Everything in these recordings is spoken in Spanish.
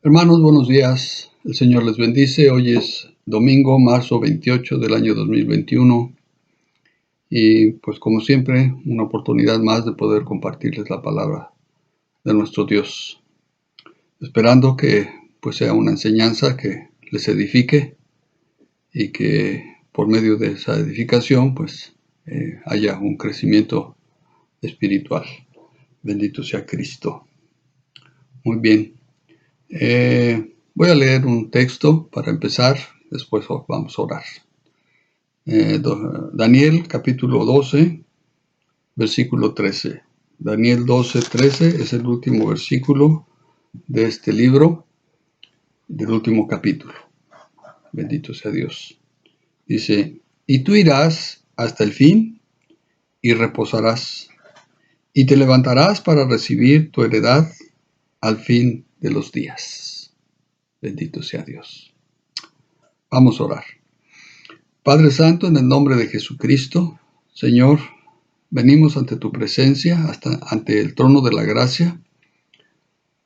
Hermanos, buenos días. El Señor les bendice. Hoy es domingo, marzo 28 del año 2021. Y pues como siempre, una oportunidad más de poder compartirles la palabra de nuestro Dios. Esperando que pues sea una enseñanza que les edifique y que por medio de esa edificación pues haya un crecimiento espiritual. Bendito sea Cristo. Muy bien. Voy a leer un texto para empezar, después vamos a orar. Daniel capítulo 12, versículo 13. Daniel 12, 13 es el último versículo de este libro, del último capítulo. Bendito sea Dios. Dice, y tú irás hasta el fin y reposarás, y te levantarás para recibir tu heredad al fin de los días. Bendito sea Dios. Vamos a orar. Padre Santo, en el nombre de Jesucristo, Señor, venimos ante tu presencia, ante el trono de la gracia,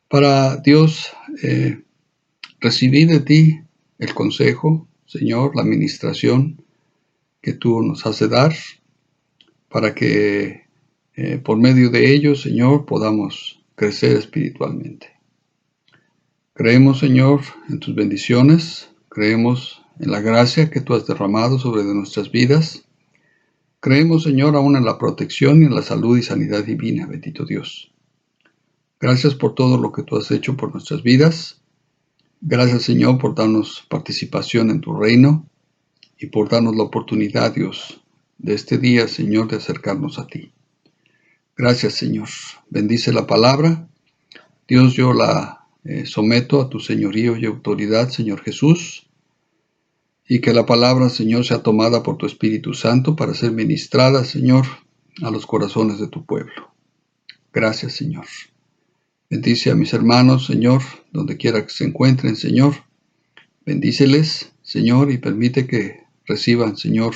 para Dios recibir de ti el consejo, Señor, la administración que tú nos has de dar, para que por medio de ello, Señor, podamos crecer espiritualmente. Creemos, Señor, en tus bendiciones, creemos en la gracia que tú has derramado sobre nuestras vidas. Creemos, Señor, aún en la protección y en la salud y sanidad divina, bendito Dios. Gracias por todo lo que tú has hecho por nuestras vidas. Gracias, Señor, por darnos participación en tu reino y por darnos la oportunidad, Dios, de este día, Señor, de acercarnos a ti. Gracias, Señor. Bendice la palabra. Dios, yo la someto a tu señorío y autoridad, Señor Jesús, y que la palabra, Señor, sea tomada por tu Espíritu Santo para ser ministrada, Señor, a los corazones de tu pueblo. Gracias, Señor. Bendice a mis hermanos, Señor, donde quiera que se encuentren, Señor. Bendíceles, Señor, y permite que reciban, Señor,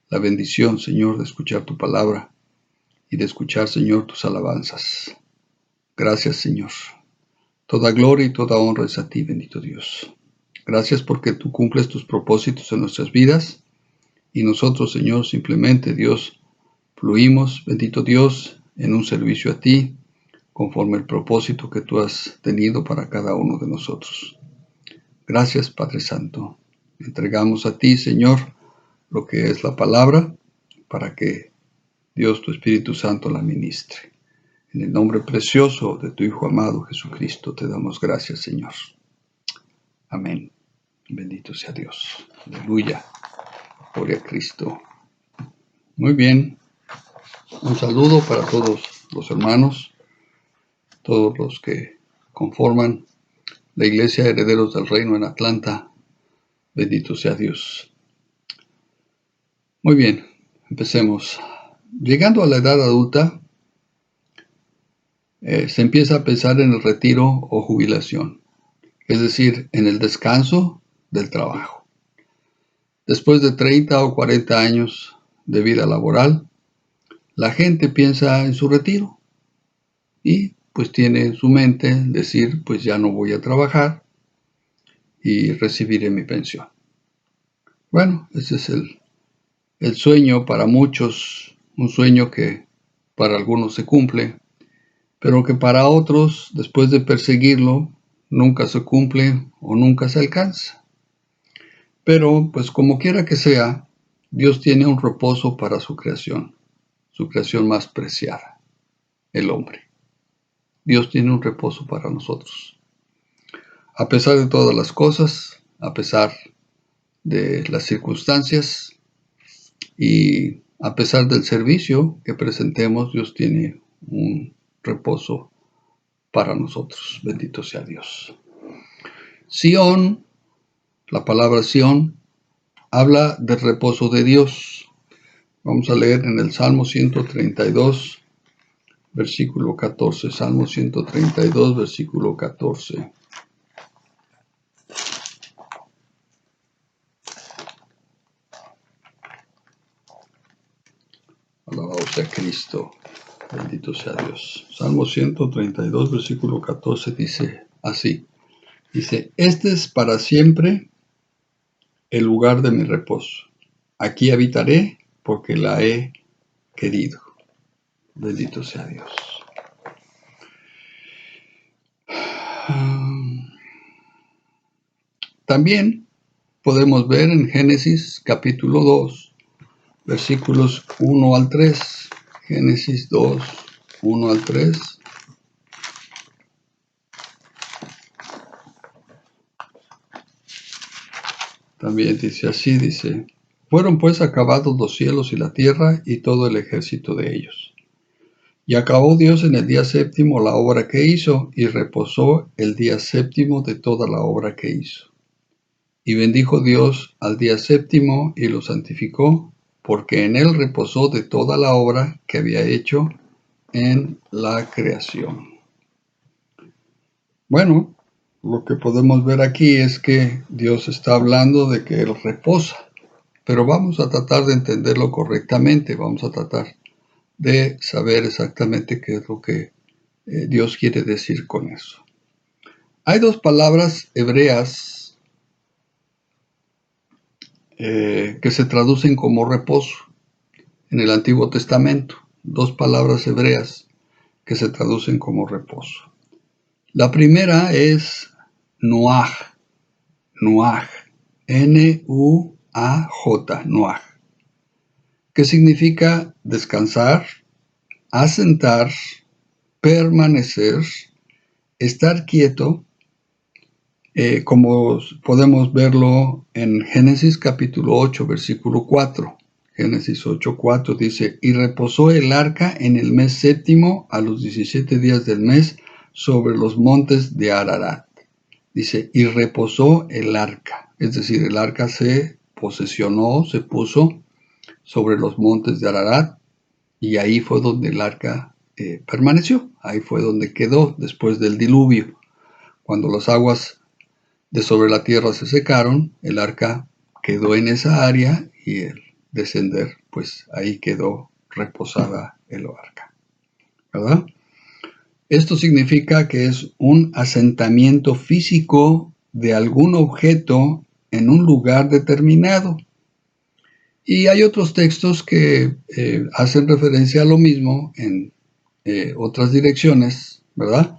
la bendición, Señor, de escuchar tu palabra y de escuchar, Señor, tus alabanzas. Gracias, Señor. Toda gloria y toda honra es a ti, bendito Dios. Gracias porque tú cumples tus propósitos en nuestras vidas y nosotros, Señor, simplemente, Dios, fluimos, bendito Dios, en un servicio a ti, conforme el propósito que tú has tenido para cada uno de nosotros. Gracias, Padre Santo. Entregamos a ti, Señor, lo que es la palabra, para que Dios, tu Espíritu Santo, la ministre. En el nombre precioso de tu Hijo amado Jesucristo, te damos gracias, Señor. Amén. Bendito sea Dios. Aleluya. Gloria a Cristo. Muy bien. Un saludo para todos los hermanos, todos los que conforman la Iglesia Herederos del Reino en Atlanta. Bendito sea Dios. Muy bien, empecemos. Llegando a la edad adulta, se empieza a pensar en el retiro o jubilación, es decir, en el descanso del trabajo. Después de 30 o 40 años de vida laboral, la gente piensa en su retiro y pues tiene en su mente decir, pues ya no voy a trabajar y recibiré mi pensión. Bueno, ese es el sueño para muchos, un sueño que para algunos se cumple, pero que para otros, después de perseguirlo, nunca se cumple o nunca se alcanza. Pero, pues como quiera que sea, Dios tiene un reposo para su creación más preciada, el hombre. Dios tiene un reposo para nosotros. A pesar de todas las cosas, a pesar de las circunstancias y a pesar del servicio que presentemos, Dios tiene un reposo para nosotros. Bendito sea Dios. Sión, la palabra Sión, habla del reposo de Dios. Vamos a leer en el Salmo 132, versículo 14. Salmo 132, versículo 14. Alabado sea Cristo. Bendito sea Dios. Salmo 132, versículo 14 dice así. Dice, este es para siempre el lugar de mi reposo. Aquí habitaré porque la he querido. Bendito sea Dios. También podemos ver en Génesis capítulo 2, versículos 1 al 3. Génesis 2, 1 al 3. También dice así, dice, fueron pues acabados los cielos y la tierra y todo el ejército de ellos. Y acabó Dios en el día séptimo la obra que hizo, y reposó el día séptimo de toda la obra que hizo. Y bendijo Dios al día séptimo y lo santificó, porque en él reposó de toda la obra que había hecho en la creación. Bueno, lo que podemos ver aquí es que Dios está hablando de que Él reposa, pero vamos a tratar de entenderlo correctamente, vamos a tratar de saber exactamente qué es lo que Dios quiere decir con eso. Hay dos palabras hebreas que se traducen como reposo en el Antiguo Testamento, dos palabras hebreas que se traducen como reposo. La primera es Nuaj, Nuaj, N-U-A-J, Nuaj, que significa descansar, asentar, permanecer, estar quieto, como podemos verlo en Génesis capítulo 8, versículo 4. Génesis 8:4 dice, y reposó el arca en el mes séptimo a los 17 días del mes sobre los montes de Ararat. Dice, y reposó el arca, es decir, el arca se posesionó, se puso sobre los montes de Ararat, y ahí fue donde el arca permaneció, ahí fue donde quedó después del diluvio. Cuando las aguas de sobre la tierra se secaron, el arca quedó en esa área y el descender, pues ahí quedó reposada el arca, ¿verdad? Esto significa que es un asentamiento físico de algún objeto en un lugar determinado. Y hay otros textos que hacen referencia a lo mismo en otras direcciones, ¿verdad?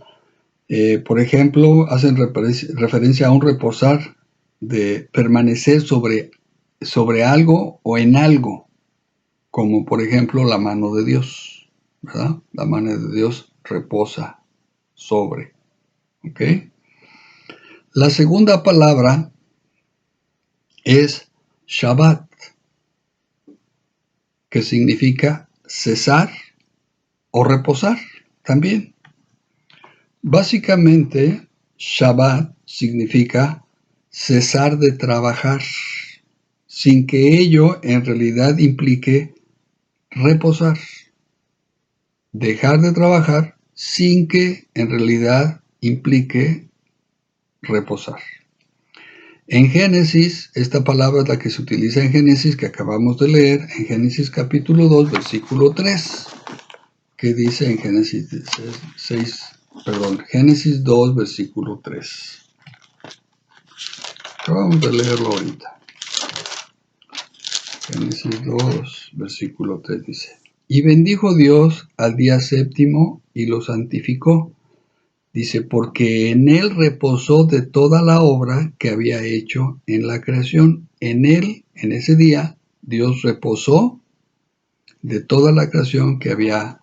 Por ejemplo, hacen referencia a un reposar de permanecer sobre algo o en algo, como por ejemplo la mano de Dios, ¿verdad? La mano de Dios reposa sobre, ¿ok? La segunda palabra es Shabbat, que significa cesar o reposar también. Básicamente, Shabbat significa cesar de trabajar, sin que ello en realidad implique reposar. Dejar de trabajar sin que en realidad implique reposar. En Génesis, esta palabra es la que se utiliza en Génesis, que acabamos de leer, en Génesis capítulo 2, versículo 3, que dice en Génesis 2, versículo 3. Acabamos de leerlo ahorita. Génesis 2, versículo 3 dice, y bendijo Dios al día séptimo y lo santificó. Dice, porque en él reposó de toda la obra que había hecho en la creación. En él, en ese día, Dios reposó de toda la creación que había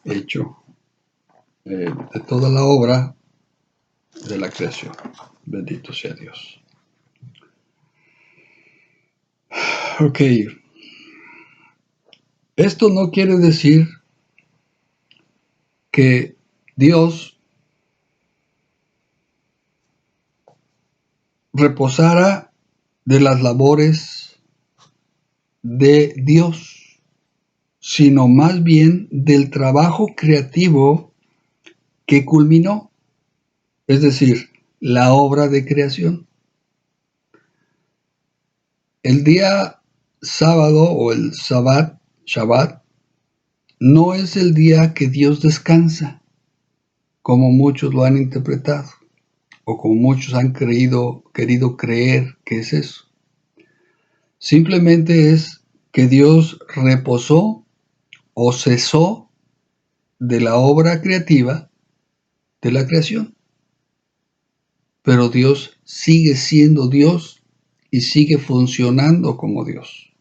hecho, de toda la obra de la creación. Bendito sea Dios. Ok. Esto no quiere decir que Dios reposara de las labores de Dios, sino más bien del trabajo creativo que culminó, es decir, la obra de creación. El día sábado o el Shabbat, no es el día que Dios descansa, como muchos lo han interpretado. o como muchos han querido creer que es eso. Simplemente es que Dios reposó o cesó de la obra creativa de la creación. Pero Dios sigue siendo Dios y sigue funcionando como Dios.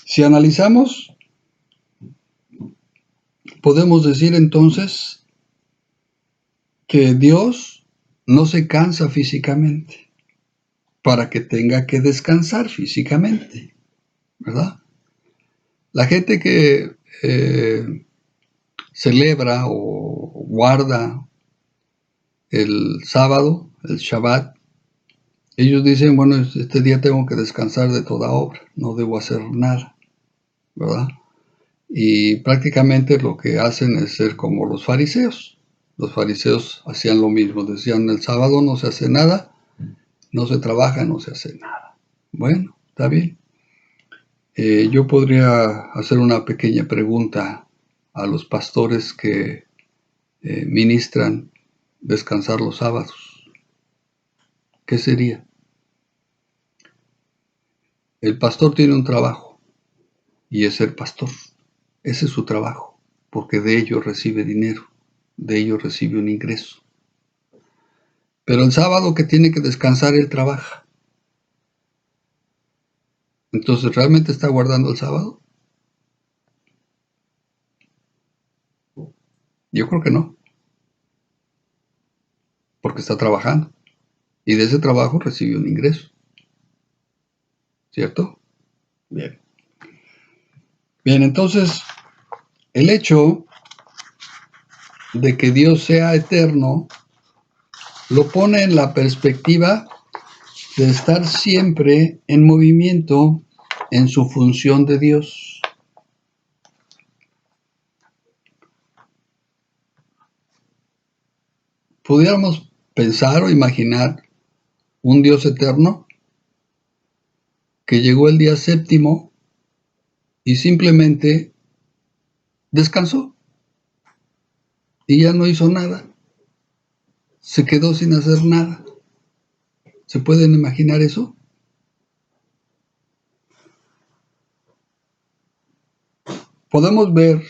Si analizamos, podemos decir entonces que Dios no se cansa físicamente para que tenga que descansar físicamente, ¿verdad? La gente que celebra o guarda el sábado, el Shabbat, ellos dicen, bueno, este día tengo que descansar de toda obra, no debo hacer nada, ¿verdad? Y prácticamente lo que hacen es ser como los fariseos. Los fariseos hacían lo mismo, decían, el sábado no se hace nada, no se trabaja, no se hace nada. Bueno, está bien. Yo podría hacer una pequeña pregunta a los pastores que ministran descansar los sábados. ¿Qué sería? El pastor tiene un trabajo y es ser pastor. Ese es su trabajo, porque de ello recibe dinero, de ello recibe un ingreso. Pero el sábado que tiene que descansar, él trabaja. Entonces, ¿realmente está guardando el sábado? Yo creo que no, porque está trabajando. Y de ese trabajo recibe un ingreso. ¿Cierto? Bien. Bien, entonces, el hecho de que Dios sea eterno lo pone en la perspectiva de estar siempre en movimiento en su función de Dios. Pudiéramos pensar o imaginar un Dios eterno que llegó el día séptimo y simplemente descansó y ya no hizo nada. Se quedó sin hacer nada. ¿Se pueden imaginar eso? Podemos ver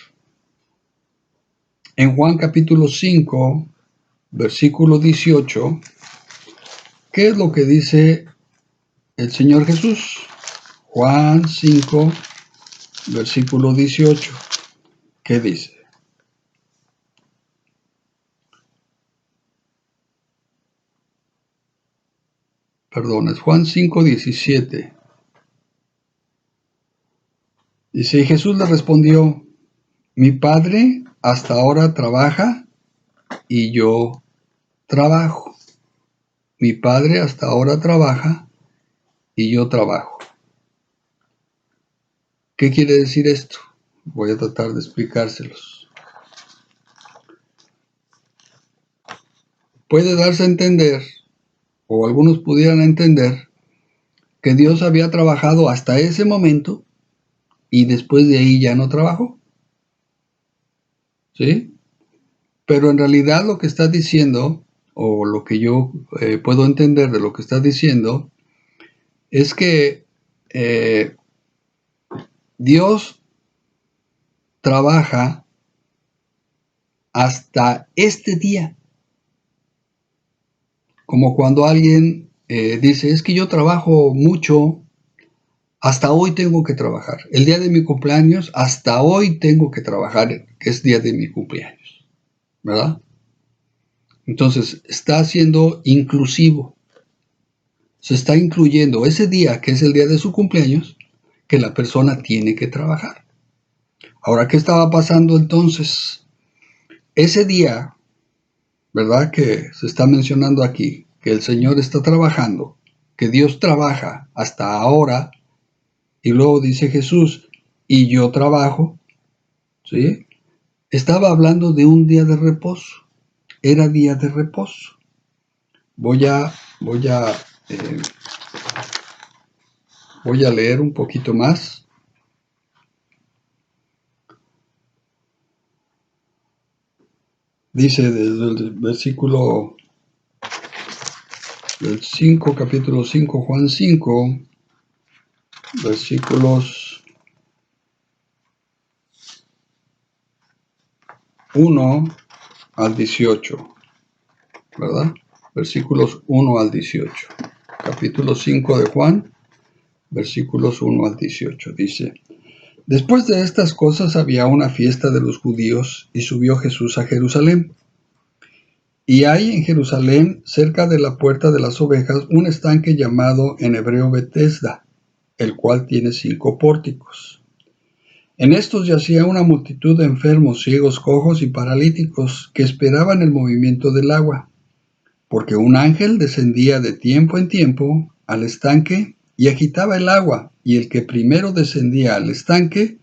en Juan capítulo 5, versículo 18, qué es lo que dice el Señor Jesús. Juan 5, versículo 18. ¿Qué dice? Perdón, es Juan 5, 17. Dice, y Jesús le respondió, mi Padre hasta ahora trabaja y yo trabajo. Mi Padre hasta ahora trabaja y yo trabajo. ¿Qué quiere decir esto? Voy a tratar de explicárselos. Puede darse a entender, o algunos pudieran entender, que Dios había trabajado hasta ese momento y después de ahí ya no trabajó. ¿Sí? Pero en realidad lo que está diciendo, o lo que yo puedo entender de lo que está diciendo, es que Dios trabaja hasta este día. Como cuando alguien dice, es que yo trabajo mucho, hasta hoy tengo que trabajar. El día de mi cumpleaños, hasta hoy tengo que trabajar, que es día de mi cumpleaños. ¿Verdad? Entonces, está siendo inclusivo. Se está incluyendo ese día, que es el día de su cumpleaños, que la persona tiene que trabajar. Ahora, ¿qué estaba pasando entonces? Ese día, ¿verdad? Que se está mencionando aquí, que el Señor está trabajando, que Dios trabaja hasta ahora, y luego dice Jesús, y yo trabajo, ¿sí? Estaba hablando de un día de reposo, era día de reposo. Voy a leer un poquito más. Dice desde el versículo del 5, capítulo 5, Juan 5, versículos 1 al 18, ¿verdad? Versículos 1 al 18. Capítulo 5 de Juan, versículos 1 al 18. Dice: Después de estas cosas había una fiesta de los judíos y subió Jesús a Jerusalén. Y hay en Jerusalén, cerca de la puerta de las ovejas, un estanque llamado en hebreo Betesda, el cual tiene 5 pórticos. En estos yacía una multitud de enfermos, ciegos, cojos y paralíticos que esperaban el movimiento del agua, porque un ángel descendía de tiempo en tiempo al estanque y agitaba el agua, y el que primero descendía al estanque,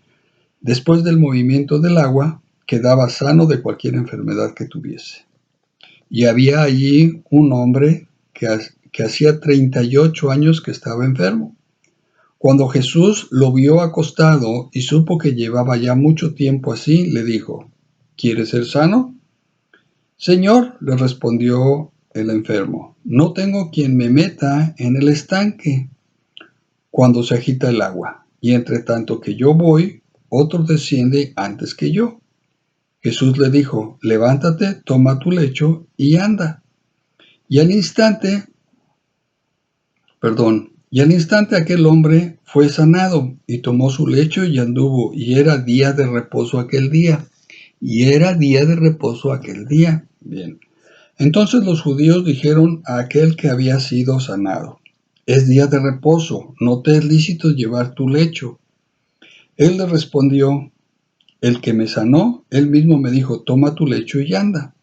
después del movimiento del agua, quedaba sano de cualquier enfermedad que tuviese. Y había allí un hombre que hacía 38 años que estaba enfermo. Cuando Jesús lo vio acostado y supo que llevaba ya mucho tiempo así, le dijo: ¿Quieres ser sano? Señor, le respondió el enfermo, no tengo quien me meta en el estanque cuando se agita el agua, y entre tanto que yo voy, otro desciende antes que yo. Jesús le dijo: levántate, toma tu lecho y anda. Y al instante aquel hombre fue sanado, y tomó su lecho y anduvo, y era día de reposo aquel día. Bien. Entonces los judíos dijeron a aquel que había sido sanado: es día de reposo, no te es lícito llevar tu lecho. Él le respondió: el que me sanó, él mismo me dijo: toma tu lecho y anda.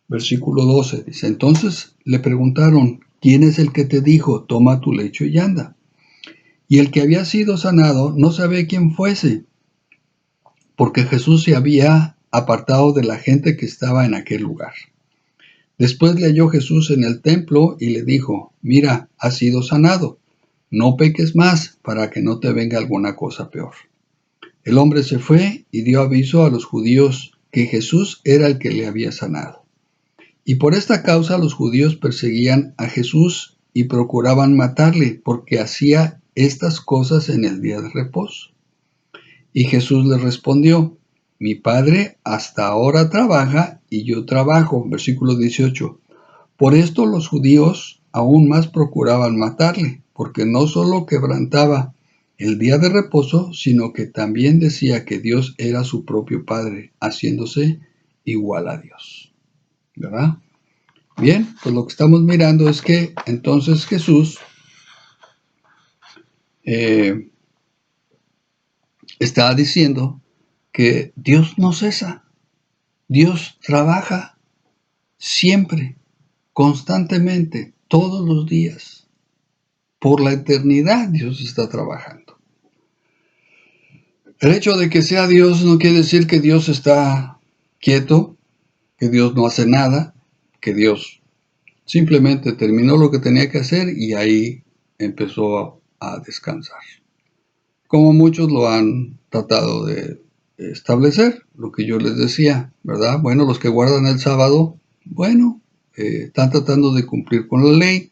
Versículo 12 dice: entonces le preguntaron: ¿quién es el que te dijo, toma tu lecho y anda? Y el que había sido sanado no sabía quién fuese, porque Jesús se había apartado de la gente que estaba en aquel lugar. Después le halló Jesús en el templo y le dijo: mira, has sido sanado, no peques más, para que no te venga alguna cosa peor. El hombre se fue y dio aviso a los judíos que Jesús era el que le había sanado. Y por esta causa los judíos perseguían a Jesús y procuraban matarle, porque hacía estas cosas en el día de reposo. Y Jesús les respondió: mi Padre hasta ahora trabaja y yo trabajo. Versículo 18. Por esto los judíos aún más procuraban matarle, porque no solo quebrantaba el día de reposo, sino que también decía que Dios era su propio Padre, haciéndose igual a Dios. ¿Verdad? Bien, pues lo que estamos mirando es que entonces Jesús está diciendo que Dios no cesa, Dios trabaja siempre, constantemente, todos los días. Por la eternidad Dios está trabajando. El hecho de que sea Dios no quiere decir que Dios está quieto, que Dios no hace nada, que Dios simplemente terminó lo que tenía que hacer y ahí empezó a descansar. Como muchos lo han tratado de establecer, lo que yo les decía, ¿verdad? Bueno, los que guardan el sábado, bueno, están tratando de cumplir con la ley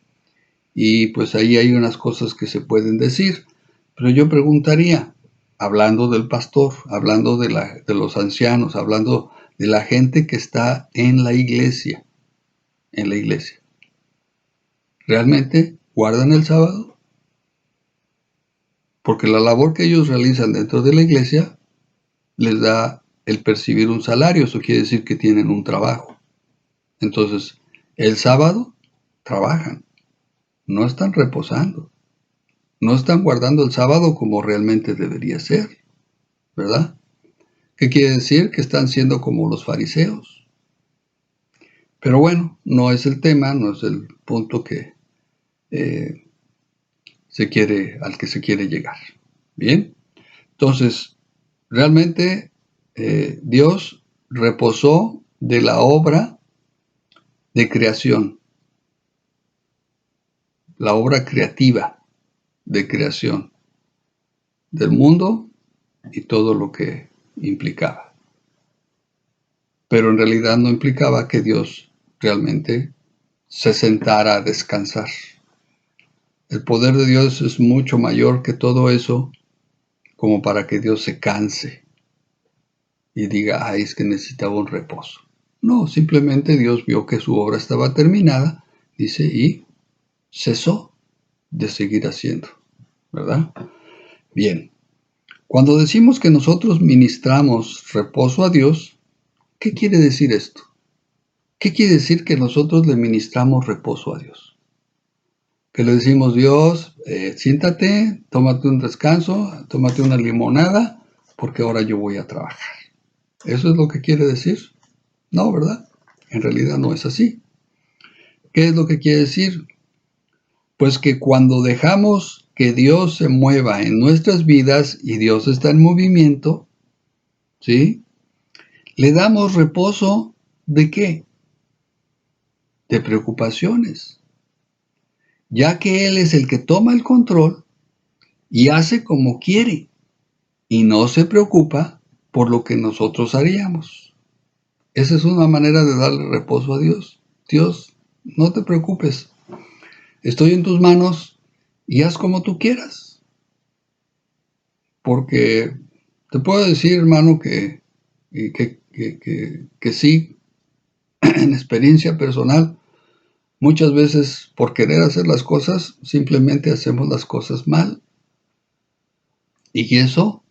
y pues ahí hay unas cosas que se pueden decir, pero yo preguntaría, hablando del pastor, hablando de los ancianos, hablando de la gente que está en la iglesia, ¿realmente guardan el sábado? Porque la labor que ellos realizan dentro de la iglesia les da el percibir un salario, eso quiere decir que tienen un trabajo. Entonces, el sábado trabajan, no están reposando, no están guardando el sábado como realmente debería ser, ¿verdad? ¿Qué quiere decir? Que están siendo como los fariseos. Pero bueno, no es el tema, no es el punto que al que se quiere llegar. Bien, entonces, realmente Dios reposó de la obra de creación, la obra creativa de creación del mundo y todo lo que implicaba. pero en realidad no implicaba que Dios realmente se sentara a descansar. El poder de Dios es mucho mayor que todo eso, como para que Dios se canse y diga, ay, es que necesitaba un reposo. No, simplemente Dios vio que su obra estaba terminada, dice, y cesó de seguir haciendo, ¿verdad? Bien, cuando decimos que nosotros ministramos reposo a Dios, ¿qué quiere decir esto? ¿Qué quiere decir que nosotros le ministramos reposo a Dios? Que le decimos, Dios, siéntate, tómate un descanso, tómate una limonada, porque ahora yo voy a trabajar. ¿Eso es lo que quiere decir? No, ¿verdad? En realidad no es así. ¿Qué es lo que quiere decir? Pues que cuando dejamos que Dios se mueva en nuestras vidas y Dios está en movimiento, ¿sí? Le damos reposo ¿de qué? De preocupaciones, ya que Él es el que toma el control y hace como quiere y no se preocupa por lo que nosotros haríamos. Esa es una manera de darle reposo a Dios. Dios, no te preocupes, estoy en tus manos y haz como tú quieras. Porque te puedo decir, hermano, que sí, en experiencia personal, muchas veces por querer hacer las cosas, simplemente hacemos las cosas mal. Y eso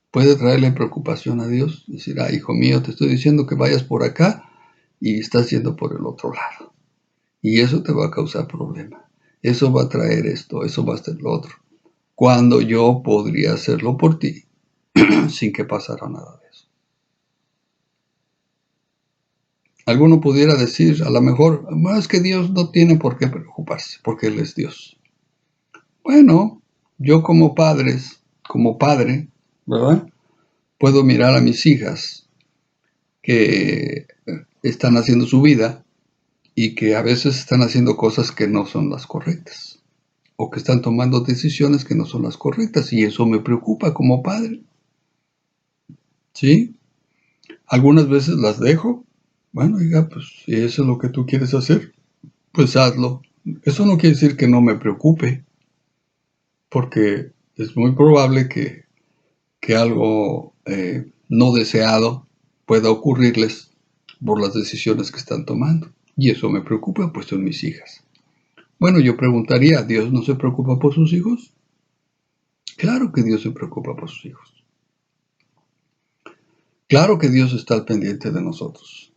puede traerle preocupación a Dios. Decir, hijo mío, te estoy diciendo que vayas por acá y estás yendo por el otro lado. Y eso te va a causar problema. Eso va a traer esto, eso va a hacer lo otro. Cuando yo podría hacerlo por ti sin que pasara nada de eso. Alguno pudiera decir, a lo mejor, bueno, es que Dios no tiene por qué preocuparse, porque Él es Dios. Bueno, yo como padre, ¿verdad? Puedo mirar a mis hijas que están haciendo su vida y que a veces están haciendo cosas que no son las correctas o que están tomando decisiones que no son las correctas y eso me preocupa como padre. ¿Sí? Algunas veces las dejo. Bueno, hija, pues si eso es lo que tú quieres hacer, pues hazlo. Eso no quiere decir que no me preocupe, porque es muy probable que algo no deseado pueda ocurrirles por las decisiones que están tomando. Y eso me preocupa, pues son mis hijas. Bueno, yo preguntaría, ¿Dios no se preocupa por sus hijos? Claro que Dios se preocupa por sus hijos. Claro que Dios está al pendiente de nosotros,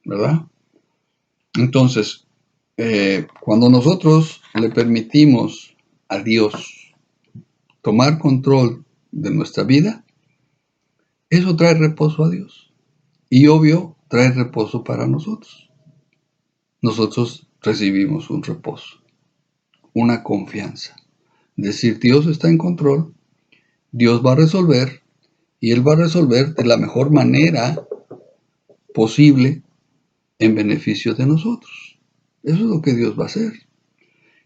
¿verdad? Entonces, cuando nosotros le permitimos a Dios tomar control de nuestra vida, eso trae reposo a Dios. Y obvio, trae reposo para nosotros. Nosotros recibimos un reposo, una confianza. Decir, Dios está en control, Dios va a resolver, y Él va a resolver de la mejor manera posible en beneficio de nosotros. Eso es lo que Dios va a hacer.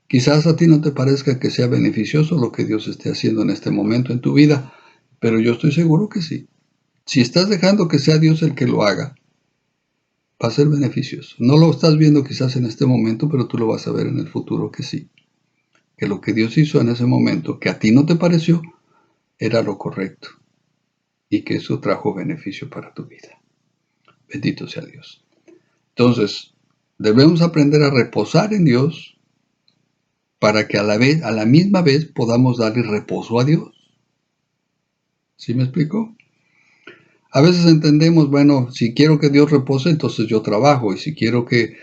Quizás a ti no te parezca que sea beneficioso lo que Dios esté haciendo en este momento en tu vida, pero yo estoy seguro que sí. Si estás dejando que sea Dios el que lo haga, va a ser beneficioso. No lo estás viendo quizás en este momento, pero tú lo vas a ver en el futuro que sí. Que lo que Dios hizo en ese momento, que a ti no te pareció, era lo correcto. Y que eso trajo beneficio para tu vida. Bendito sea Dios. Entonces, debemos aprender a reposar en Dios para que a la misma vez podamos darle reposo a Dios. ¿Sí me explico? A veces entendemos, bueno, si quiero que Dios repose, entonces yo trabajo. Y si quiero que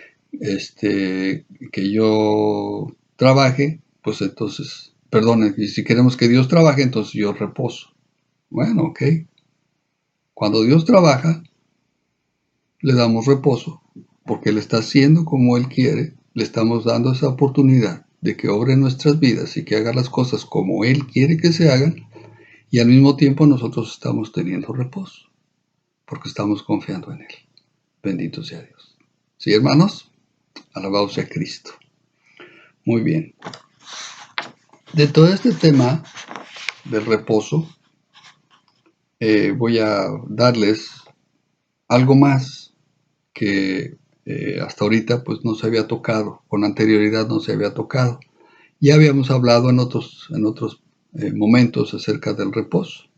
yo trabaje, pues entonces, perdón, y si queremos que Dios trabaje, entonces yo reposo. Bueno, ok. Cuando Dios trabaja, le damos reposo, porque Él está haciendo como Él quiere, le estamos dando esa oportunidad de que obre en nuestras vidas y que haga las cosas como Él quiere que se hagan, y al mismo tiempo nosotros estamos teniendo reposo, porque estamos confiando en Él. Bendito sea Dios. ¿Sí, hermanos? Alabado sea Cristo. Muy bien. De todo este tema del reposo, voy a darles algo más que hasta ahorita pues no se había tocado, con anterioridad no se había tocado. Ya habíamos hablado en otros momentos acerca del reposo,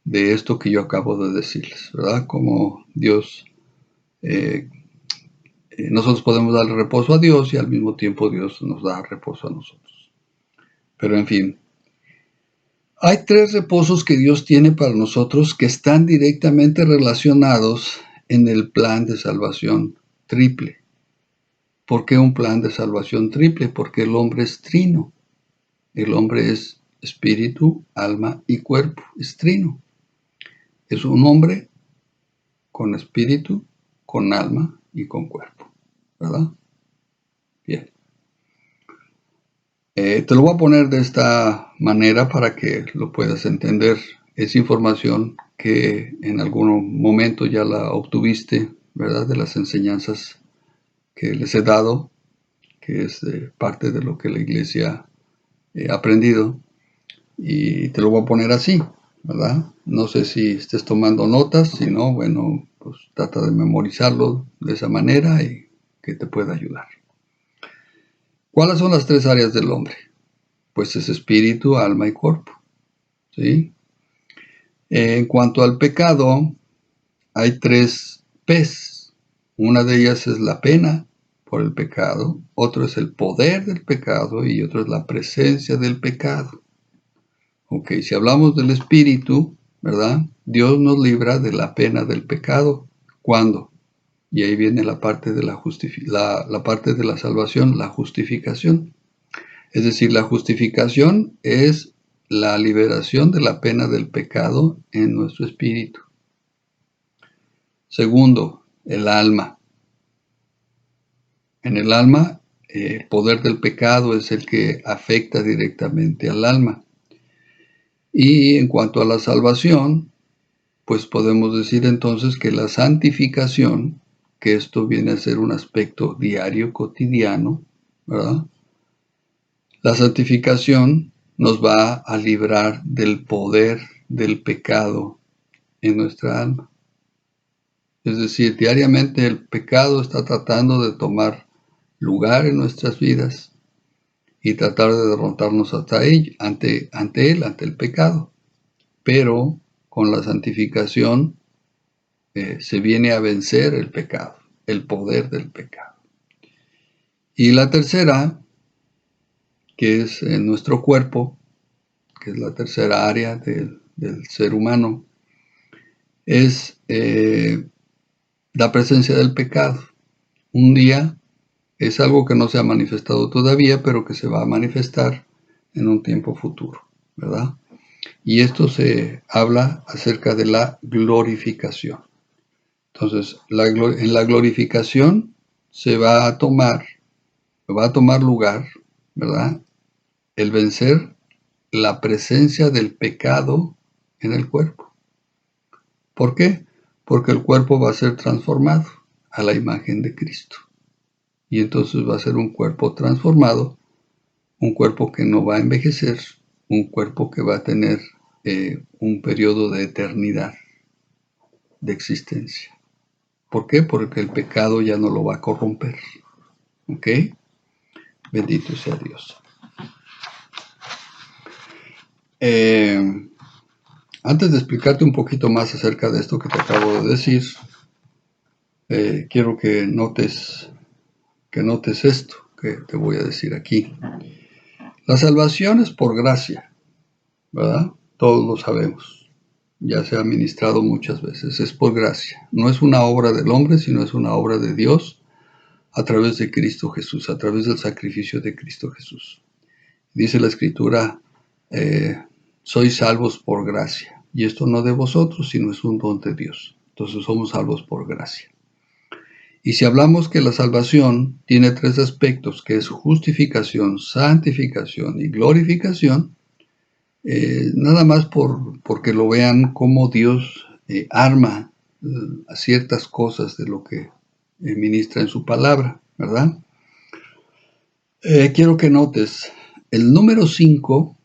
de esto que yo acabo de decirles, ¿verdad? Como Dios, nosotros podemos dar reposo a Dios y al mismo tiempo Dios nos da reposo a nosotros. Pero en fin, hay 3 reposos que Dios tiene para nosotros que están directamente relacionados en el plan de salvación triple. ¿Por qué un plan de salvación triple? Porque el hombre es trino. El hombre es espíritu, alma y cuerpo. Es trino. Es un hombre con espíritu, con alma y con cuerpo. ¿Verdad? Bien. Te lo voy a poner de esta manera para que lo puedas entender. Es información que en algún momento ya la obtuviste, ¿verdad? De las enseñanzas que les he dado, que es parte de lo que la iglesia ha aprendido. Y te lo voy a poner así, ¿verdad? No sé si estés tomando notas, si no, bueno, pues trata de memorizarlo de esa manera y que te pueda ayudar. ¿Cuáles son las 3 áreas del hombre? Pues es espíritu, alma y cuerpo, ¿sí? En cuanto al pecado, hay 3 P's. Una de ellas es la pena por el pecado, otro es el poder del pecado y otro es la presencia del pecado. Ok, si hablamos del espíritu, ¿verdad? Dios nos libra de la pena del pecado. ¿Cuándo? Y ahí viene la parte de la parte de la salvación, la justificación. Es decir, la justificación es la liberación de la pena del pecado en nuestro espíritu. Segundo, el alma. En el alma, el poder del pecado es el que afecta directamente al alma. Y en cuanto a la salvación, pues podemos decir entonces que la santificación, que esto viene a ser un aspecto diario, cotidiano, ¿verdad? La santificación nos va a librar del poder del pecado en nuestra alma. Es decir, diariamente el pecado está tratando de tomar lugar en nuestras vidas y tratar de derrotarnos ante el pecado. Pero con la santificación se viene a vencer el pecado, el poder del pecado. Y la tercera, que es en nuestro cuerpo, que es la tercera área del ser humano, es la presencia del pecado. Un día es algo que no se ha manifestado todavía, pero que se va a manifestar en un tiempo futuro, ¿verdad? Y esto se habla acerca de la glorificación. Entonces, en la glorificación se va a tomar lugar, ¿verdad? El vencer la presencia del pecado en el cuerpo. ¿Por qué? Porque el cuerpo va a ser transformado a la imagen de Cristo. Y entonces va a ser un cuerpo transformado, un cuerpo que no va a envejecer, un cuerpo que va a tener un periodo de eternidad de existencia. ¿Por qué? Porque el pecado ya no lo va a corromper. ¿Ok? Bendito sea Dios. Antes de explicarte un poquito más acerca de esto que te acabo de decir, quiero que notes esto que te voy a decir aquí. La salvación es por gracia, ¿verdad? Todos lo sabemos. Ya se ha ministrado muchas veces. Es por gracia. No es una obra del hombre, sino es una obra de Dios a través de Cristo Jesús, a través del sacrificio de Cristo Jesús. Dice la Escritura, sois salvos por gracia. Y esto no de vosotros, sino es un don de Dios. Entonces somos salvos por gracia. Y si hablamos que la salvación tiene 3 aspectos, que es justificación, santificación y glorificación, nada más porque lo vean como Dios arma a ciertas cosas de lo que ministra en su palabra, ¿verdad? Quiero que notes, el número 5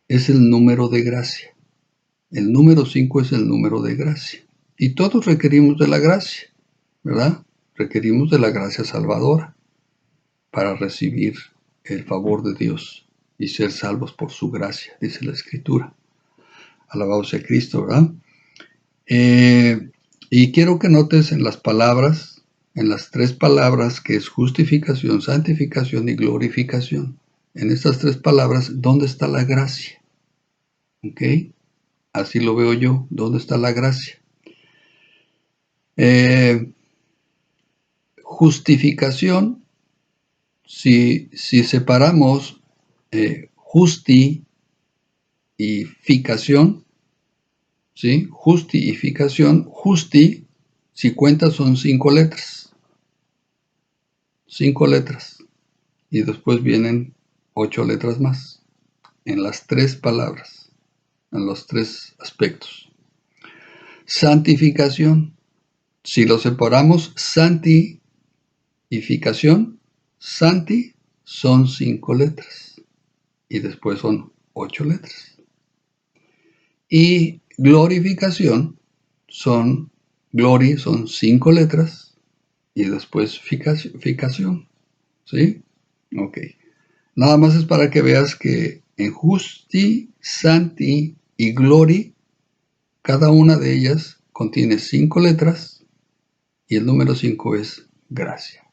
es el número de gracia. El número 5 es el número de gracia. Y todos requerimos de la gracia, ¿verdad? Requerimos de la gracia salvadora para recibir el favor de Dios y ser salvos por su gracia, dice la Escritura. Alabado sea Cristo, ¿verdad? Y quiero que notes en las palabras, en las tres palabras que es justificación, santificación y glorificación. En estas tres palabras, ¿dónde está la gracia? ¿Ok? Así lo veo yo. ¿Dónde está la gracia? Justificación, si separamos justificación, ¿sí? Justificación, si cuentas son 5 letras. 5 letras. Y después vienen 8 letras más. En las tres palabras. En los tres aspectos. Santificación. Si lo separamos, santificación, santi son 5 letras. Y después son 8 letras. Y glorificación glory son 5 letras y después ficación. ¿Sí? Ok. Nada más es para que veas que en justi, santi y glory, cada una de ellas contiene 5 letras y el número 5 es gracia.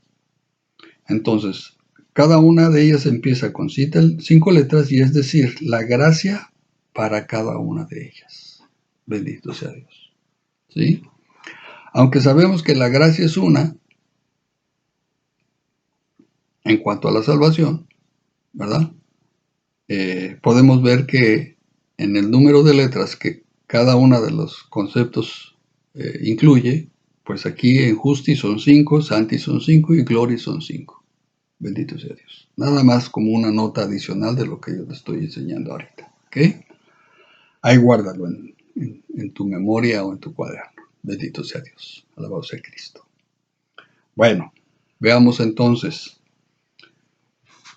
Entonces, cada una de ellas empieza con 5 letras y es decir, la gracia para cada una de ellas. Bendito sea Dios. ¿Sí? Aunque sabemos que la gracia es una, en cuanto a la salvación, ¿verdad? Podemos ver que en el número de letras que cada uno de los conceptos incluye, pues aquí en Justi son 5, Santi son 5 y Glory son 5. Bendito sea Dios. Nada más como una nota adicional de lo que yo te estoy enseñando ahorita. ¿Ok? Ahí guárdalo en tu memoria o en tu cuaderno. Bendito sea Dios. Alabado sea Cristo. Bueno, veamos entonces.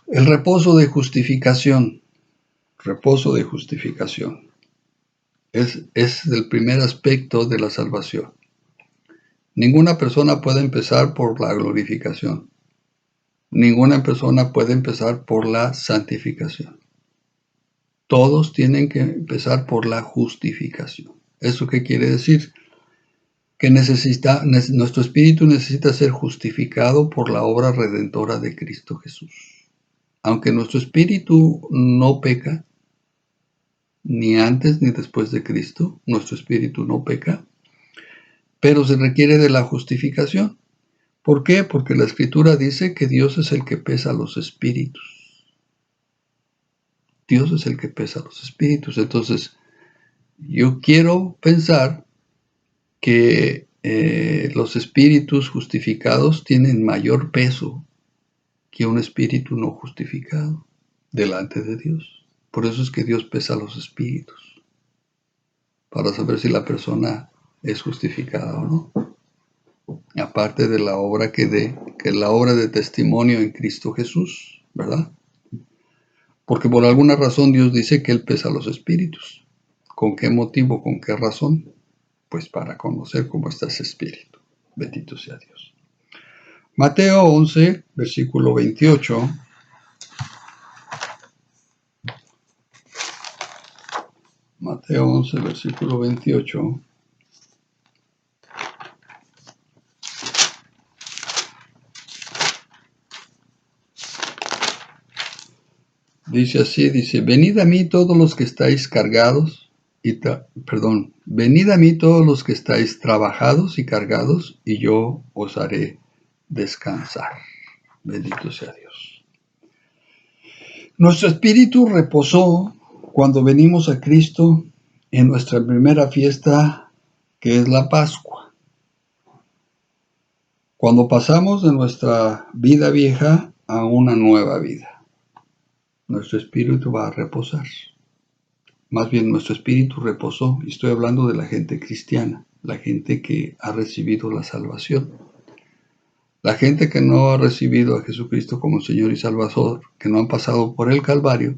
El reposo de justificación. Reposo de justificación. Es el primer aspecto de la salvación. Ninguna persona puede empezar por la glorificación. Ninguna persona puede empezar por la santificación. Todos tienen que empezar por la justificación. ¿Eso qué quiere decir? Que nuestro espíritu necesita ser justificado por la obra redentora de Cristo Jesús. Aunque nuestro espíritu no peca, ni antes ni después de Cristo, nuestro espíritu no peca, pero se requiere de la justificación. ¿Por qué? Porque la Escritura dice que Dios es el que pesa los espíritus. Dios es el que pesa los espíritus. Entonces, yo quiero pensar que los espíritus justificados tienen mayor peso que un espíritu no justificado delante de Dios. Por eso es que Dios pesa los espíritus, para saber si la persona es justificada o no. Aparte de la obra que la obra de testimonio en Cristo Jesús, ¿verdad? Porque por alguna razón Dios dice que Él pesa los espíritus. ¿Con qué motivo? ¿Con qué razón? Pues para conocer cómo está ese espíritu. Bendito sea Dios. Mateo 11, versículo 28. Mateo 11, versículo 28. Dice así, venid a mí todos los que estáis cargados, venid a mí todos los que estáis trabajados y cargados, y yo os haré descansar. Bendito sea Dios. Nuestro espíritu reposó cuando venimos a Cristo en nuestra primera fiesta, que es la Pascua. Cuando pasamos de nuestra vida vieja a una nueva vida, nuestro espíritu va a reposar. Más bien, nuestro espíritu reposó, y estoy hablando de la gente cristiana, la gente que ha recibido la salvación. La gente que no ha recibido a Jesucristo como Señor y Salvador, que no han pasado por el Calvario,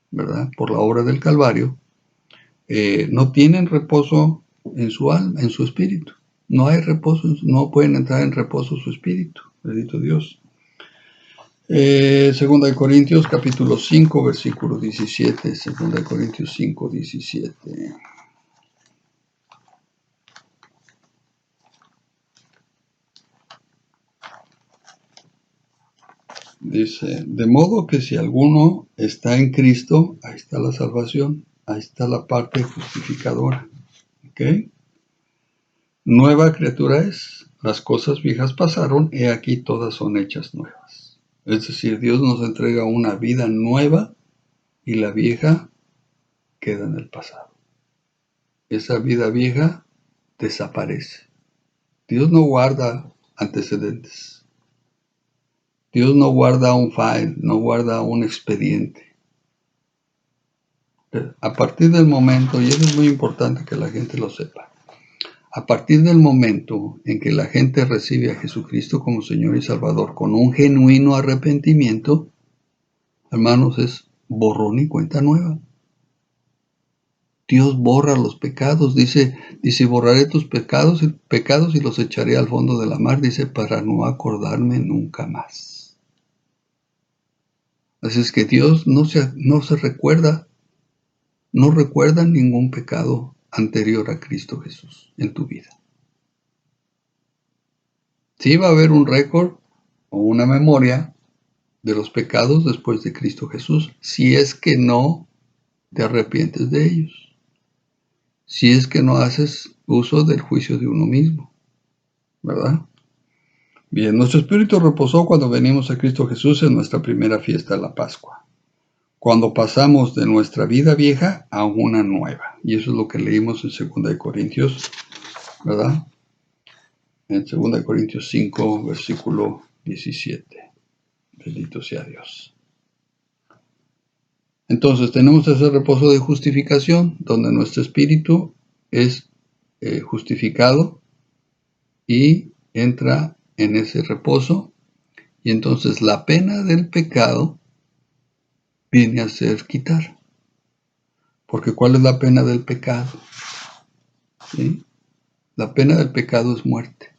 ¿verdad? Por la obra del Calvario, no tienen reposo en su alma, en su espíritu. No hay reposo, no pueden entrar en reposo su espíritu. Bendito Dios. Segunda de Corintios capítulo 5 versículo 17. Segunda de Corintios 5, 17. Dice, de modo que si alguno está en Cristo, ahí está la salvación, ahí está la parte justificadora. ¿Ok? Nueva criatura es, las cosas viejas pasaron, he aquí todas son hechas nuevas. Es decir, Dios nos entrega una vida nueva y la vieja queda en el pasado. Esa vida vieja desaparece. Dios no guarda antecedentes. Dios no guarda un file, no guarda un expediente. A partir del momento, y eso es muy importante que la gente lo sepa, a partir del momento en que la gente recibe a Jesucristo como Señor y Salvador con un genuino arrepentimiento, hermanos, es borrón y cuenta nueva. Dios borra los pecados, dice, borraré tus pecados y los echaré al fondo de la mar, dice, para no acordarme nunca más. Así es que Dios no se recuerda, no recuerda ningún pecado anterior a Cristo Jesús en tu vida. Sí va a haber un récord o una memoria de los pecados después de Cristo Jesús, si es que no te arrepientes de ellos, si es que no haces uso del juicio de uno mismo, ¿verdad? Bien, nuestro espíritu reposó cuando venimos a Cristo Jesús en nuestra primera fiesta, la Pascua, cuando pasamos de nuestra vida vieja a una nueva. Y eso es lo que leímos en 2 de Corintios, ¿verdad? En 2 de Corintios 5, versículo 17. Bendito sea Dios. Entonces tenemos ese reposo de justificación, donde nuestro espíritu es justificado y entra en ese reposo, y entonces la pena del pecado viene a ser quitar. Porque ¿cuál es la pena del pecado? ¿Sí? La pena del pecado es muerte,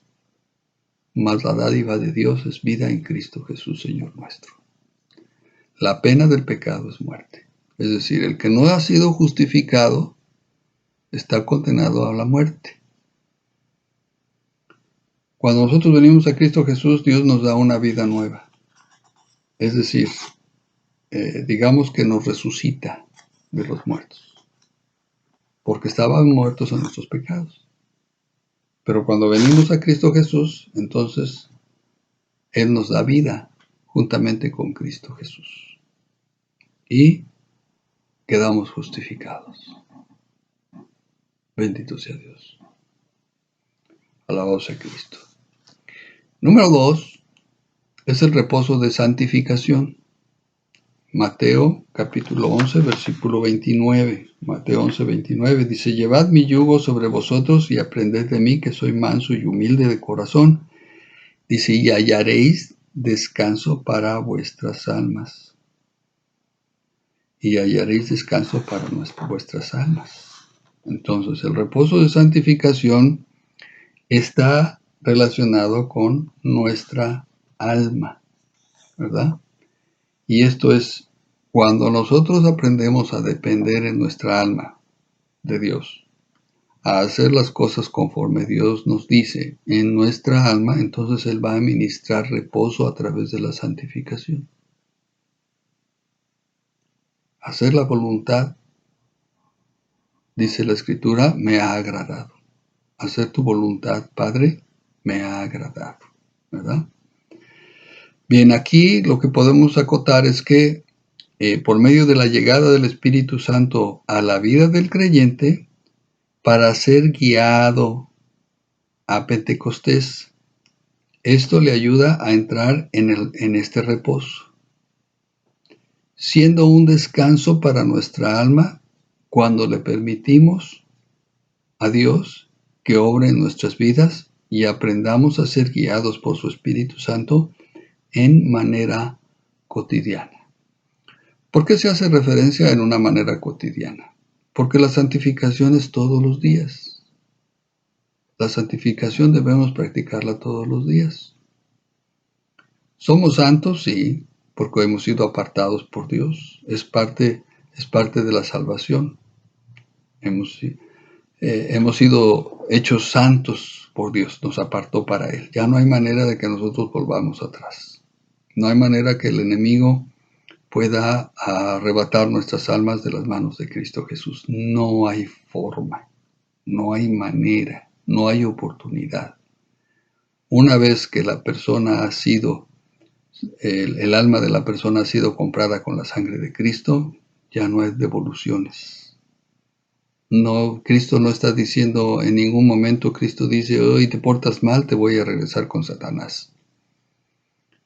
mas la dádiva de Dios es vida en Cristo Jesús, Señor nuestro. La pena del pecado es muerte. Es decir, el que no ha sido justificado está condenado a la muerte. Cuando nosotros venimos a Cristo Jesús, Dios nos da una vida nueva. Es decir, digamos que nos resucita de los muertos, porque estaban muertos en nuestros pecados. Pero cuando venimos a Cristo Jesús, entonces Él nos da vida juntamente con Cristo Jesús. Y quedamos justificados. Bendito sea Dios. Alabado sea Cristo. Número 2 es el reposo de santificación. Mateo capítulo 11, versículo 29. Mateo 11, 29 dice, llevad mi yugo sobre vosotros y aprended de mí, que soy manso y humilde de corazón. Dice, y hallaréis descanso para vuestras almas. Y hallaréis descanso para vuestras almas. Entonces, el reposo de santificación está relacionado con nuestra alma, ¿verdad? Y esto es cuando nosotros aprendemos a depender en nuestra alma de Dios, a hacer las cosas conforme Dios nos dice en nuestra alma, entonces Él va a ministrar reposo a través de la santificación. Hacer la voluntad, dice la Escritura, me ha agradado. Hacer tu voluntad, Padre, me ha agradado, ¿verdad? Bien, aquí lo que podemos acotar es que por medio de la llegada del Espíritu Santo a la vida del creyente, para ser guiado a Pentecostés, esto le ayuda a entrar en este reposo, siendo un descanso para nuestra alma cuando le permitimos a Dios que obre en nuestras vidas y aprendamos a ser guiados por su Espíritu Santo en manera cotidiana. ¿Por qué se hace referencia en una manera cotidiana? Porque la santificación es todos los días. La santificación debemos practicarla todos los días. Somos santos, sí, porque hemos sido apartados por Dios. Es parte de la salvación. Hemos sido hechos santos por Dios, nos apartó para Él. Ya no hay manera de que nosotros volvamos atrás. No hay manera que el enemigo pueda arrebatar nuestras almas de las manos de Cristo Jesús. No hay forma, no hay manera, no hay oportunidad. Una vez que la persona ha sido, el alma de la persona ha sido comprada con la sangre de Cristo, ya no hay devoluciones. No, Cristo no está diciendo en ningún momento, Cristo dice, hoy te portas mal, te voy a regresar con Satanás.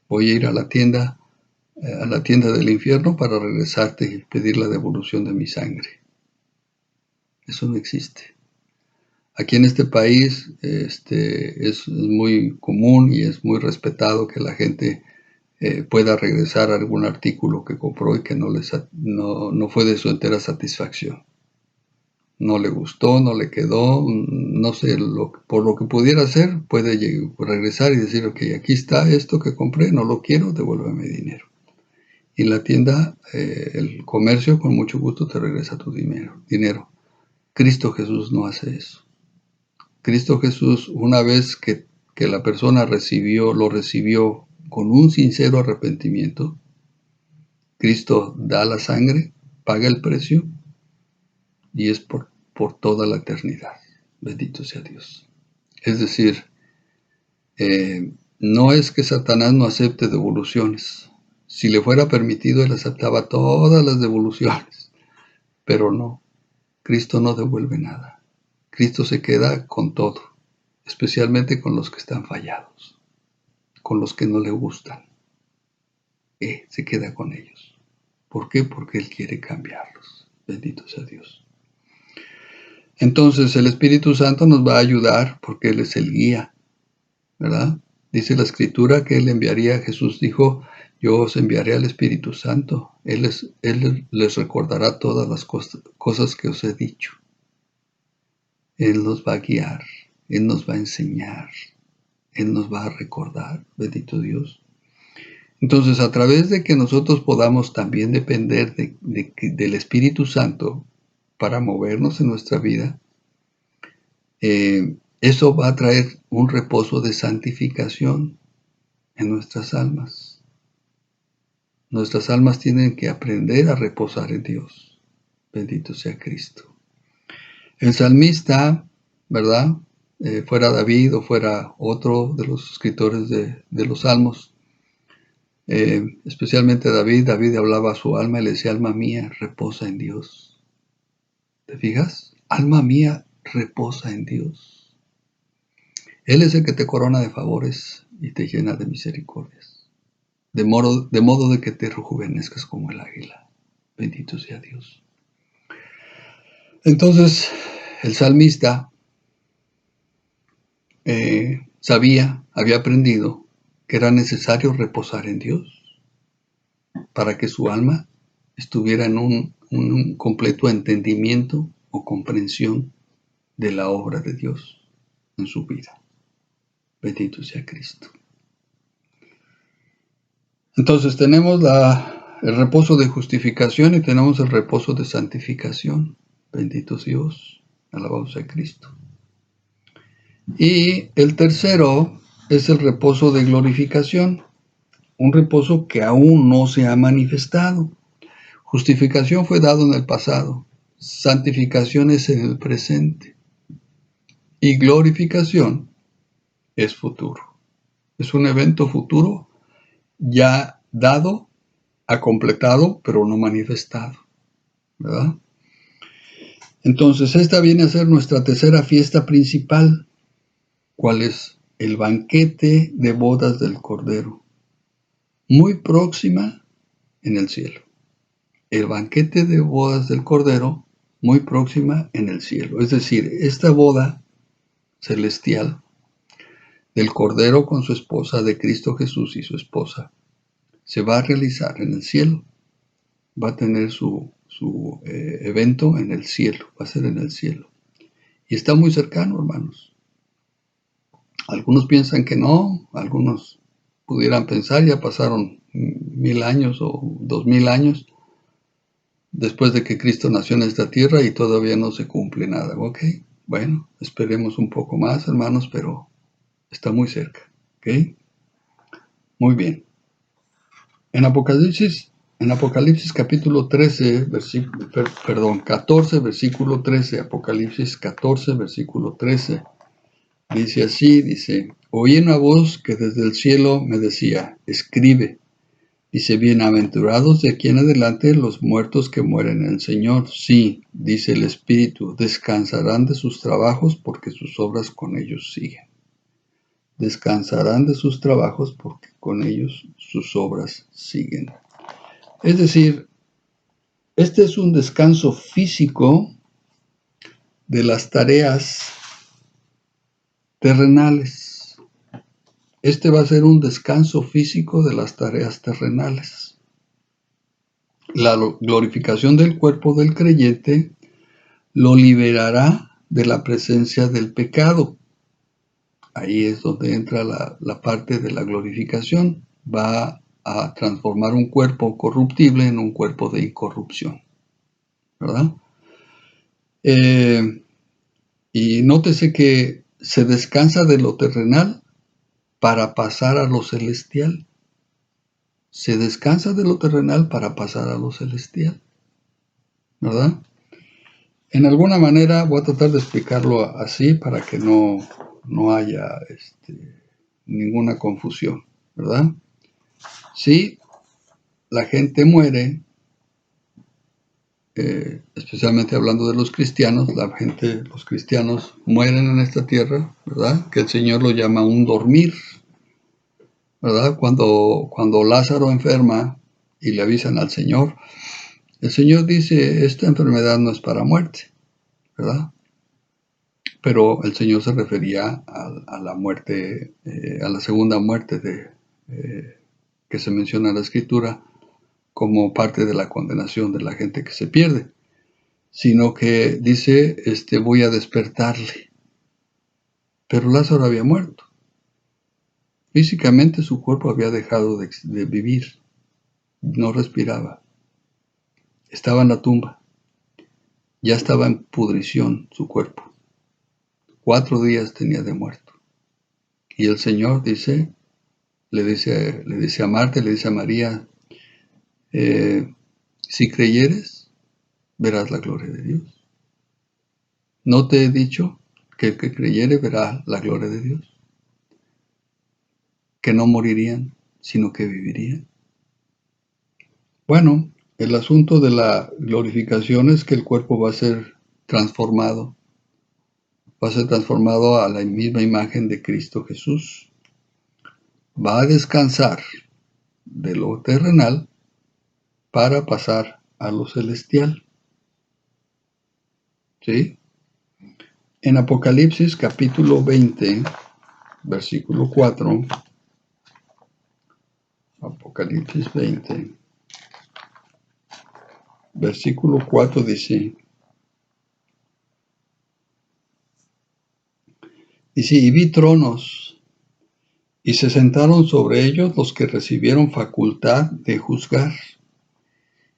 Voy a ir a la tienda del infierno para regresarte y pedir la devolución de mi sangre. Eso no existe. Aquí en este país es muy común y es muy respetado que la gente pueda regresar algún artículo que compró y que no fue de su entera satisfacción. No le gustó, no le quedó, no sé, por lo que pudiera hacer, puede regresar y decir, ok, aquí está esto que compré, no lo quiero, devuélveme dinero. Y en la tienda, el comercio, con mucho gusto te regresa tu dinero. Cristo Jesús no hace eso. Cristo Jesús, una vez que la persona lo recibió con un sincero arrepentimiento, Cristo da la sangre, paga el precio, y es por toda la eternidad. Bendito sea Dios. Es decir, no es que Satanás no acepte devoluciones. Si le fuera permitido, él aceptaba todas las devoluciones. Pero no, Cristo no devuelve nada. Cristo se queda con todo, especialmente con los que están fallados, con los que no le gustan. Se queda con ellos. ¿Por qué? Porque Él quiere cambiarlos. Bendito sea Dios. Entonces el Espíritu Santo nos va a ayudar porque Él es el guía, ¿verdad? Dice la Escritura que Él enviaría, Jesús dijo, yo os enviaré al Espíritu Santo. Él les recordará todas las cosas que os he dicho. Él nos va a guiar, Él nos va a enseñar, Él nos va a recordar, bendito Dios. Entonces, a través de que nosotros podamos también depender del Espíritu Santo para movernos en nuestra vida, eso va a traer un reposo de santificación en nuestras almas. Nuestras almas tienen que aprender a reposar en Dios. Bendito sea Cristo. El salmista, ¿verdad? Fuera David o fuera otro de los escritores de los salmos, especialmente David hablaba a su alma y le decía, alma mía, reposa en Dios. ¿Te fijas? Alma mía, reposa en Dios. Él es el que te corona de favores y te llena de misericordias, de modo de que te rejuvenezcas como el águila. Bendito sea Dios. Entonces, el salmista había aprendido que era necesario reposar en Dios para que su alma estuviera en un completo entendimiento o comprensión de la obra de Dios en su vida. Bendito sea Cristo. Entonces tenemos el reposo de justificación y tenemos el reposo de santificación. Bendito Dios. Alabado sea Cristo. Y el tercero es el reposo de glorificación. Un reposo que aún no se ha manifestado. Justificación fue dado en el pasado. Santificación es en el presente. Y glorificación es futuro. Es un evento futuro ya dado, completado, pero no manifestado, ¿verdad? Entonces, esta viene a ser nuestra tercera fiesta principal. ¿Cuál es? El banquete de bodas del Cordero. Muy próxima en el cielo. El banquete de bodas del Cordero, muy próxima en el cielo. Es decir, esta boda celestial del Cordero con su esposa, de Cristo Jesús y su esposa, se va a realizar en el cielo. Va a tener su evento en el cielo, va a ser en el cielo. Y está muy cercano, hermanos. Algunos piensan que no, algunos pudieran pensar, ya pasaron 1000 años o 2000 años después de que Cristo nació en esta tierra y todavía no se cumple nada. Ok, bueno, esperemos un poco más, hermanos, pero está muy cerca. Ok, muy bien. En Apocalipsis capítulo 13, 14, versículo 13, Apocalipsis 14, versículo 13, dice así, dice, oí una voz que desde el cielo me decía, escribe, dice, bienaventurados de aquí en adelante los muertos que mueren en el Señor. Sí, dice el Espíritu, descansarán de sus trabajos porque sus obras con ellos siguen. Descansarán de sus trabajos porque con ellos sus obras siguen. Es decir, este es un descanso físico de las tareas terrenales. Este va a ser un descanso físico de las tareas terrenales. La glorificación del cuerpo del creyente lo liberará de la presencia del pecado. Ahí es donde entra la parte de la glorificación. Va a transformar un cuerpo corruptible en un cuerpo de incorrupción, ¿verdad? Y nótese que se descansa de lo terrenal para pasar a lo celestial. Se descansa de lo terrenal para pasar a lo celestial, ¿verdad? En alguna manera voy a tratar de explicarlo así para que no haya ninguna confusión, ¿verdad? Sí, la gente muere, especialmente hablando de los cristianos, los cristianos mueren en esta tierra, ¿verdad? Que el Señor lo llama un dormir, ¿verdad? Cuando Lázaro enferma y le avisan al Señor, el Señor dice, esta enfermedad no es para muerte, ¿verdad? Pero el Señor se refería a la muerte, a la segunda muerte que se menciona en la Escritura como parte de la condenación de la gente que se pierde, sino que dice, voy a despertarle. Pero Lázaro había muerto. Físicamente su cuerpo había dejado de vivir, no respiraba, estaba en la tumba, ya estaba en pudrición su cuerpo. 4 días tenía de muerto. Y el Señor le dice a Marta, le dice a María, si creyeres, verás la gloria de Dios. ¿No te he dicho que el que creyere verá la gloria de Dios? Que no morirían, sino que vivirían. Bueno, el asunto de la glorificación es que el cuerpo va a ser transformado. Va a ser transformado a la misma imagen de Cristo Jesús. Va a descansar de lo terrenal para pasar a lo celestial. ¿Sí? En Apocalipsis capítulo 20, versículo 4, Apocalipsis 20, versículo 4 dice, y vi tronos, y se sentaron sobre ellos los que recibieron facultad de juzgar,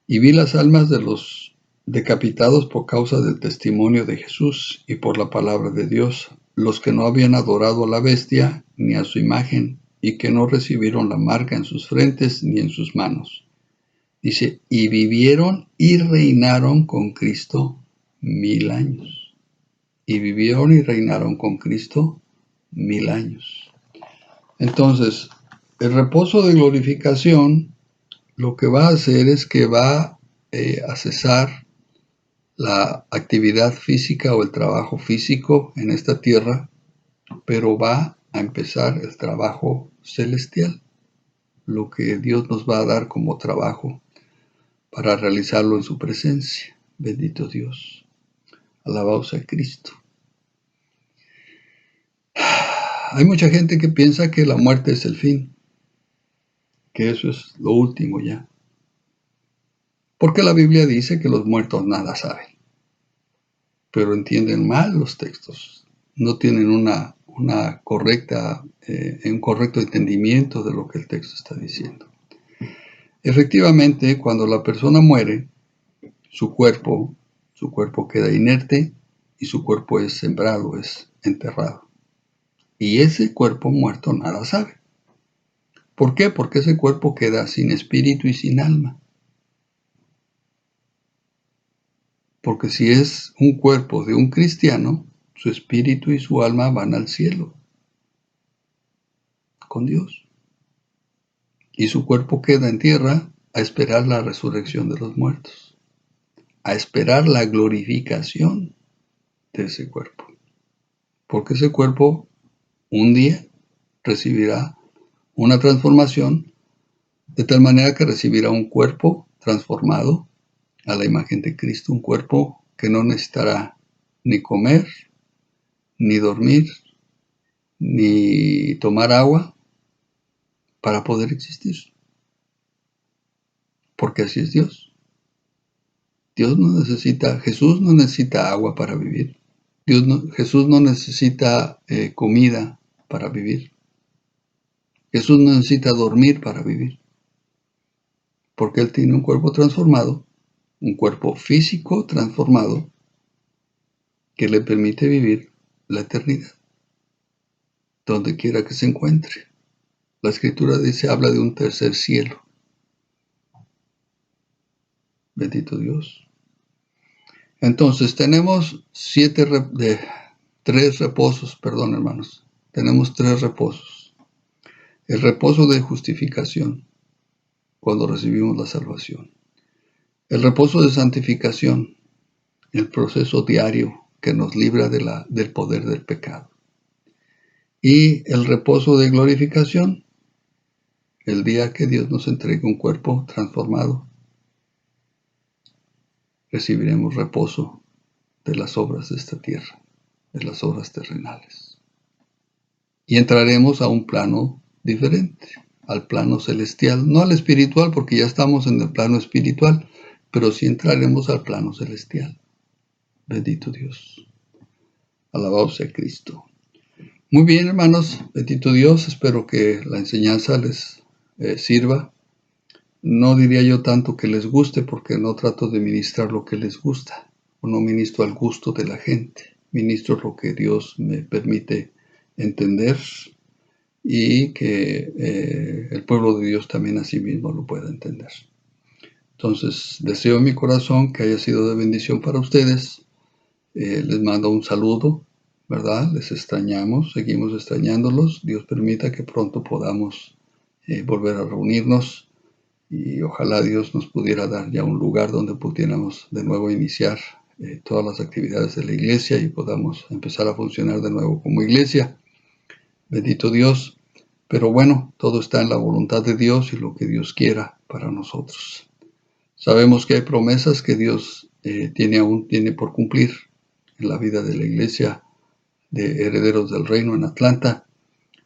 y vi las almas de los decapitados por causa del testimonio de Jesús y por la palabra de Dios, los que no habían adorado a la bestia ni a su imagen, y que no recibieron la marca en sus frentes ni en sus manos. Dice, y vivieron y reinaron con Cristo 1000 años. Y vivieron y reinaron con Cristo 1000 años. Entonces, el reposo de glorificación lo que va a hacer es que va a cesar la actividad física o el trabajo físico en esta tierra, pero va a empezar el trabajo celestial, lo que Dios nos va a dar como trabajo para realizarlo en su presencia. Bendito Dios. Alabado sea Cristo. Hay mucha gente que piensa que la muerte es el fin, que eso es lo último ya. Porque la Biblia dice que los muertos nada saben, pero entienden mal los textos. No tienen una un correcto entendimiento de lo que el texto está diciendo. Efectivamente, cuando la persona muere, su cuerpo queda inerte y su cuerpo es sembrado, es enterrado. Y ese cuerpo muerto nada sabe. ¿Por qué? Porque ese cuerpo queda sin espíritu y sin alma. Porque si es un cuerpo de un cristiano, su espíritu y su alma van al cielo con Dios. Y su cuerpo queda en tierra a esperar la resurrección de los muertos, a esperar la glorificación de ese cuerpo. Porque ese cuerpo un día recibirá una transformación de tal manera que recibirá un cuerpo transformado a la imagen de Cristo, un cuerpo que no necesitará ni comer, ni dormir, ni tomar agua para poder existir. Porque así es Dios. Jesús no necesita agua para vivir. Jesús no necesita comida para vivir. Jesús no necesita dormir para vivir. Porque Él tiene un cuerpo transformado, un cuerpo físico transformado, que le permite vivir la eternidad, donde quiera que se encuentre. La Escritura habla de un tercer cielo. Bendito Dios. Entonces tenemos tres reposos, perdón hermanos. Tenemos tres reposos. El reposo de justificación, cuando recibimos la salvación. El reposo de santificación, el proceso diario que nos libra del poder del pecado. Y el reposo de glorificación, el día que Dios nos entregue un cuerpo transformado, recibiremos reposo de las obras de esta tierra, de las obras terrenales. Y entraremos a un plano diferente, al plano celestial, no al espiritual, porque ya estamos en el plano espiritual, pero sí entraremos al plano celestial. Bendito Dios. Alabado sea Cristo. Muy bien, hermanos, bendito Dios, espero que la enseñanza les sirva. No diría yo tanto que les guste, porque no trato de ministrar lo que les gusta, o no ministro al gusto de la gente, ministro lo que Dios me permite entender y que el pueblo de Dios también a sí mismo lo pueda entender. Entonces, deseo en mi corazón que haya sido de bendición para ustedes. Les mando un saludo, ¿verdad? Les extrañamos, seguimos extrañándolos. Dios permita que pronto podamos volver a reunirnos y ojalá Dios nos pudiera dar ya un lugar donde pudiéramos de nuevo iniciar todas las actividades de la iglesia y podamos empezar a funcionar de nuevo como iglesia. Bendito Dios. Pero bueno, todo está en la voluntad de Dios y lo que Dios quiera para nosotros. Sabemos que hay promesas que Dios tiene por cumplir en la vida de la iglesia de herederos del reino en Atlanta.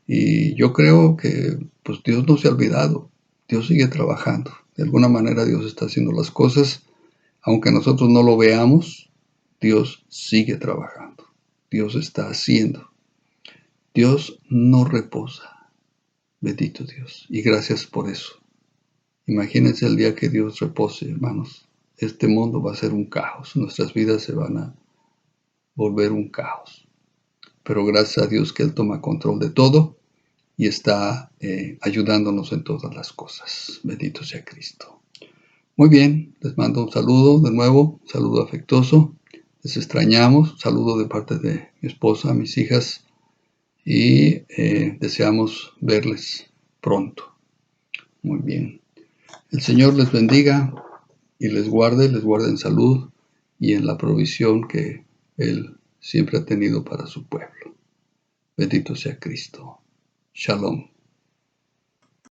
Y yo creo que pues Dios no se ha olvidado. Dios sigue trabajando. De alguna manera Dios está haciendo las cosas. Aunque nosotros no lo veamos, Dios sigue trabajando. Dios está haciendo. Dios no reposa. Bendito Dios. Y gracias por eso. Imagínense el día que Dios repose, hermanos. Este mundo va a ser un caos. Nuestras vidas se van a volver un caos. Pero gracias a Dios que Él toma control de todo y está ayudándonos en todas las cosas. Bendito sea Cristo. Muy bien, les mando un saludo de nuevo, un saludo afectuoso. Les extrañamos, saludo de parte de mi esposa, mis hijas y deseamos verles pronto. Muy bien. El Señor les bendiga y les guarde en salud y en la provisión que Él siempre ha tenido para su pueblo. Bendito sea Cristo. Shalom.